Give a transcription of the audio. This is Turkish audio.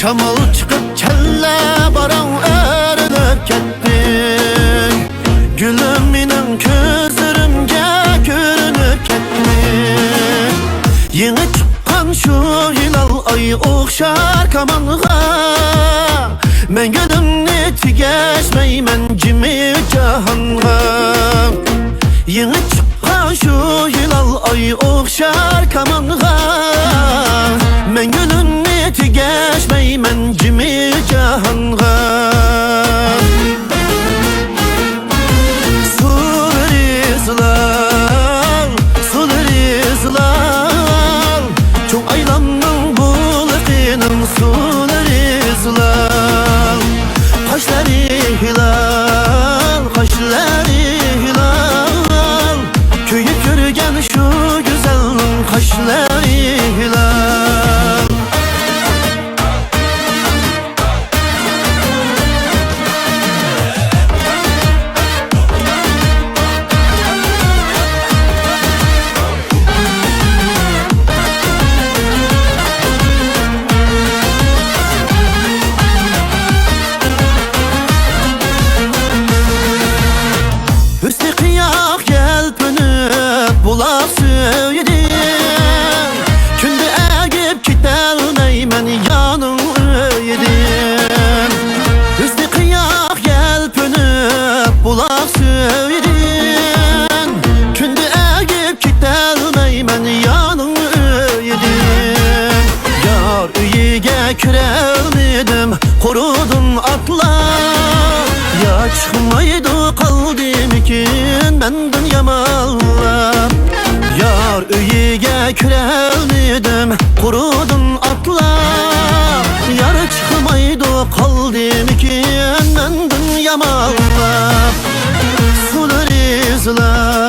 Şamol çıkıp kelle baran erinip kettin. Gülüm minin közlerimge görünüp kettin. Yeni çıkan şu hilal ay okşar kamanğa. Men gülümni tigeşmeymen cimi cahanğa. Yeni çıkan şu hilal ay okşar kamanğa. Men gülümni tigeşmeymen cimi cahanğa. Çok aylanın bulakının suları zılal. Kaşları hilal, kaşları hilal. Köyü körgen şu güzelin kaşları hilal. Hüsnü kıyak gelpünüp bulak söyledim. Kündü egip gitelmeymen yanın öyledim. Hüsnü kıyak gelpünüp bulak söyledim. Kündü egip gitelmeymen yanın öyledim. Yar üyige kürelmedim, korudun atlar. Ya çıkmaydı kaldım ikin benden yamallar. Yar üyige kürelmedim, kurudun atlar. Yar çıkmaydı kaldım ikin benden yamallar. Sular izler